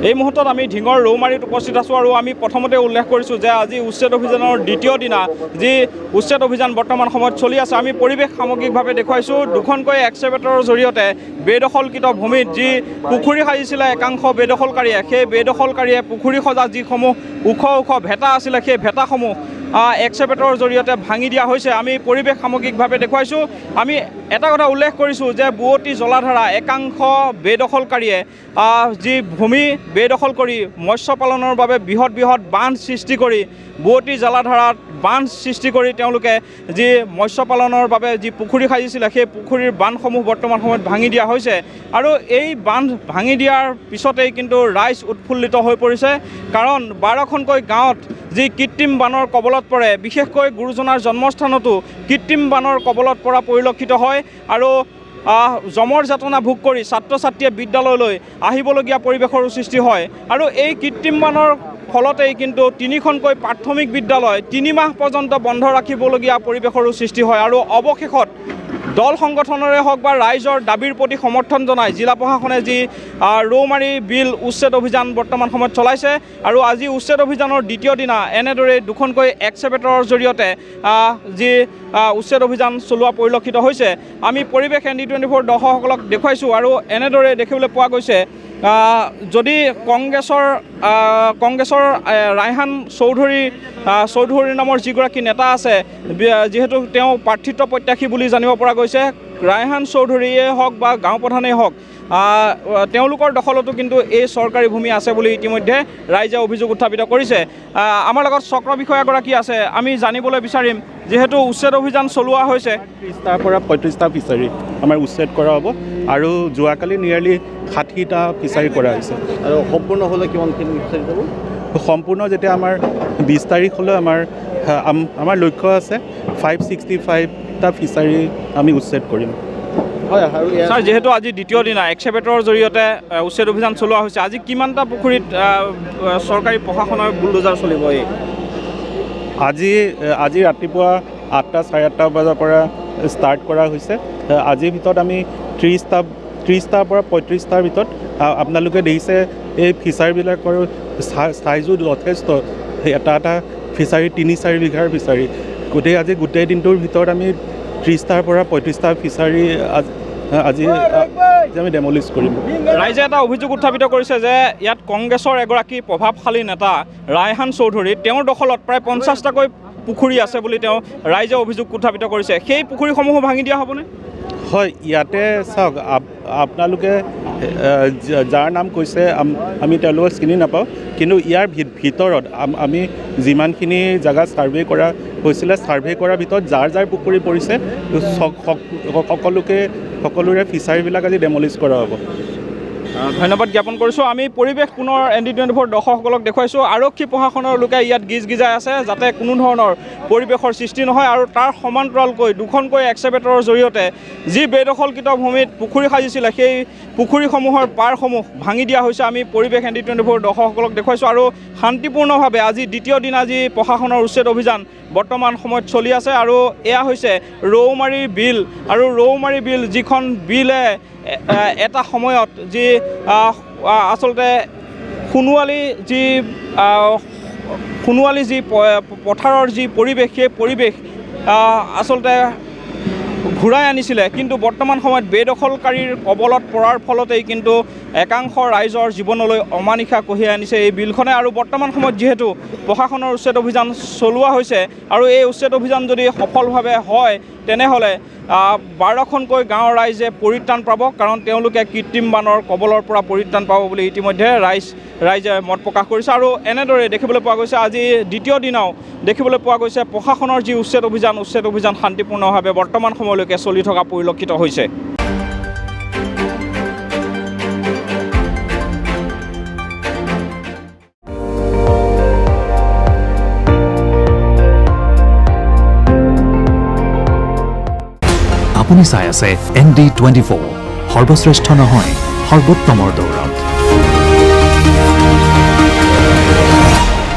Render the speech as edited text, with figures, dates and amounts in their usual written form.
এই মুহূৰ্তত আমি ঢিঙৰ ৰৌমাৰীত উপস্থিত আছোঁ আৰু আমি প্ৰথমতে উল্লেখ কৰিছোঁ যে আজি উচ্ছেদ অভিযানৰ দ্বিতীয় দিনা যি উচ্ছেদ অভিযান বৰ্তমান সময়ত চলি আছে আমি পৰিৱেশ সামগ্ৰিকভাৱে দেখুৱাইছোঁ দুখনকৈ এক্সকেভেটৰৰ জৰিয়তে বেদখলকৃত ভূমিত যি পুখুৰী সাজিছিলে একাংশ বেদখলকাৰীয়ে সেই বেদখলকাৰীয়ে পুখুৰী সজা যিসমূহ ওখ ওখ ভেটা আছিলে সেই ভেটাসমূহ এক্সকেভেটৰৰ জৰিয়তে ভাঙি দিয়া হৈছে আমি পৰিৱেশ সামগ্ৰিকভাৱে দেখুৱাইছোঁ আমি এটা কথা উল্লেখ কৰিছোঁ যে বুৱতী জলাধাৰা একাংশ বেদখলকাৰীয়ে যি ভূমি বেদখল কৰি মৎস্য পালনৰ বাবে বৃহৎ বৃহৎ বান্ধ সৃষ্টি কৰি বুৱতী জলাধাৰাত বান্ধ সৃষ্টি কৰি তেওঁলোকে যি মৎস্য পালনৰ বাবে যি পুখুৰী সাজিছিলে সেই পুখুৰীৰ বান্ধসমূহ বৰ্তমান সময়ত ভাঙি দিয়া হৈছে আৰু এই বান্ধ ভাঙি দিয়াৰ পিছতেই কিন্তু ৰাইজ উৎফুল্লিত হৈ পৰিছে কাৰণ 12খনকৈ গাঁৱত যি কৃত্ৰিম বানৰ কবলত পৰে বিশেষকৈ গুৰুজনাৰ জন্মস্থানতো কৃত্ৰিম বানৰ কবলত পৰা পৰিলক্ষিত হয় আৰু জমৰ যাতনা ভোগ কৰি ছাত্ৰ ছাত্ৰীয়ে বিদ্যালয়লৈ আহিবলগীয়া পৰিৱেশৰো সৃষ্টি হয় আৰু এই কৃত্ৰিম বানৰ ফলতেই কিন্তু 3খনকৈ প্ৰাথমিক বিদ্যালয় 3 মাহ পৰ্যন্ত বন্ধ ৰাখিবলগীয়া পৰিৱেশৰো সৃষ্টি হয় আৰু অৱশেষত দল সংগঠনৰে হওক বা ৰাইজৰ দাবীৰ প্ৰতি সমৰ্থন জনাই জিলা প্ৰশাসনে যি ৰৌমাৰী বিল উচ্ছেদ অভিযান বৰ্তমান সময়ত চলাইছে আৰু আজি উচ্ছেদ অভিযানৰ দ্বিতীয় দিনা এনেদৰে দুখনকৈ এক্সকেভেটৰৰ জৰিয়তে যি উচ্ছেদ অভিযান চলোৱা পৰিলক্ষিত হৈছে আমি পৰিৱেশ ND24 দৰ্শকসকলক দেখুৱাইছোঁ আৰু এনেদৰে দেখিবলৈ পোৱা গৈছে যদি কংগ্ৰেছৰ ৰায়হান চৌধুৰী নামৰ যিগৰাকী নেতা আছে যিহেতু তেওঁ প্ৰাৰ্থিত্ব প্ৰত্যাশী বুলি জানিব পৰা গৈছে ৰায়হান চৌধুৰীয়ে হওক বা গাঁও প্ৰধানেই হওক তেওঁলোকৰ দখলতো কিন্তু এই চৰকাৰী ভূমি আছে বুলি ইতিমধ্যে ৰাইজে অভিযোগ উত্থাপিত কৰিছে আমাৰ লগত চক্ৰ বিষয়াগৰাকী আছে আমি জানিবলৈ বিচাৰিম যেহেতু উচ্ছেদ অভিযান চলোৱা হৈছে 30টাৰ পৰা 35টা ফিচাৰী আমাৰ উচ্ছেদ কৰা হ'ব আৰু যোৱাকালি নিয়াৰলি 60টা ফিচাৰী কৰা হৈছে আৰু সম্পূৰ্ণ হ'লে কিমানখিনি ফিচাৰী যাব সম্পূৰ্ণ যেতিয়া আমাৰ 20 তাৰিখলৈ আমাৰ লক্ষ্য আছে 565টা ফিচাৰী আমি উচ্ছেদ কৰিম হয় আৰু ছাৰ যেহেতু আজি দ্বিতীয় দিনা এক্সকেভেটৰৰ জৰিয়তে উচ্ছেদ অভিযান চলোৱা হৈছে আজি কিমানটা পুখুৰীত চৰকাৰী প্ৰশাসনৰ বুলডোজাৰ চলিব আজি ৰাতিপুৱা 8টা 8:30 বজাৰ পৰা ষ্টাৰ্ট কৰা হৈছে আজিৰ ভিতৰত আমি 30টাৰ পৰা 35টাৰ ভিতৰত আপোনালোকে দেখিছে এই ফিচাৰীবিলাকৰ চাইজো যথেষ্ট এটা ফিচাৰী 3-4 বিঘাৰ ফিচাৰী গোটেই দিনটোৰ ভিতৰত আমি 30টাৰ পৰা 35টা ফিচাৰী আজি আমি ডেমলিছ কৰিম ৰাইজে এটা অভিযোগ উত্থাপিত কৰিছে যে ইয়াত কংগ্ৰেছৰ এগৰাকী প্ৰভাৱশালী নেতা ৰায়হান চৌধুৰী তেওঁৰ দখলত প্ৰায় 50টাকৈ পুখুৰী আছে বুলি তেওঁ ৰাইজে অভিযোগ উত্থাপিত কৰিছে সেই পুখুৰীসমূহো ভাঙি দিয়া হ'বনে হয় ইয়াতে চাওক আপোনালোকে যাৰ নাম কৈছে আমি তেওঁলোকক চিনি নাপাওঁ কিন্তু ইয়াৰ ভিতৰত আমি যিমানখিনি জেগা ছাৰ্ভে কৰা হৈছিলে ছাৰ্ভে কৰাৰ ভিতৰত যাৰ পুখুৰী পৰিছে সকলোৰে ফিচাৰীবিলাক আজি ডেমলিছ কৰা হ'ব ধন্যবাদ জ্ঞাপন কৰিছোঁ আমি পৰিৱেশ পুনৰ ND24 দৰ্শকসকলক দেখুৱাইছোঁ আৰক্ষী প্ৰশাসনৰ লোকে ইয়াত গিজগিজাই আছে যাতে কোনো ধৰণৰ পৰিৱেশৰ সৃষ্টি নহয় আৰু তাৰ সমান্তৰালকৈ দুখনকৈ এক্সকেভেটৰৰ জৰিয়তে যি বেদখলকৃত ভূমিত পুখুৰী সাজিছিলে সেই পুখুৰীসমূহৰ পাৰসমূহ ভাঙি দিয়া হৈছে আমি পৰিৱেশ ND24 দৰ্শকসকলক দেখুৱাইছোঁ আৰু শান্তিপূৰ্ণভাৱে আজি দ্বিতীয় দিনা যি প্ৰশাসনৰ উচ্ছেদ অভিযান বৰ্তমান সময়ত চলি আছে আৰু এয়া হৈছে ৰৌমাৰী বিল আৰু ৰৌমাৰী বিল যিখন বিলে এটা সময়ত যি আচলতে সোণোৱালী যি পথাৰৰ যি পৰিৱেশ সেই পৰিৱেশ আচলতে ঘূৰাই আনিছিলে কিন্তু বৰ্তমান সময়ত বেদখলকাৰীৰ কবলত পৰাৰ ফলতেই কিন্তু একাংশ ৰাইজৰ জীৱনলৈ অমানিশা কঢ়িয়াই আনিছে এই বিলখনে আৰু বৰ্তমান সময়ত যিহেতু প্ৰশাসনৰ উচ্ছেদ অভিযান চলোৱা হৈছে আৰু এই উচ্ছেদ অভিযান যদি সফলভাৱে হয় তেনেহ'লে 12খনকৈ গাঁৱৰ ৰাইজে পৰিত্ৰাণ পাব কাৰণ তেওঁলোকে কৃত্ৰিম বানৰ কবলৰ পৰা পৰিত্ৰাণ পাব বুলি ইতিমধ্যে ৰাইজে মত প্ৰকাশ কৰিছে আৰু এনেদৰে দেখিবলৈ পোৱা গৈছে আজি দ্বিতীয় দিনাও দেখিবলৈ পোৱা গৈছে প্ৰশাসনৰ যি উচ্ছেদ অভিযান শান্তিপূৰ্ণভাৱে বৰ্তমান সময়লৈকে চলি থকা পৰিলক্ষিত হৈছে আপুনি চাই আছে ND24 সৰ্বশ্ৰেষ্ঠ নহয় সৰ্বোত্তমৰ দৌৰ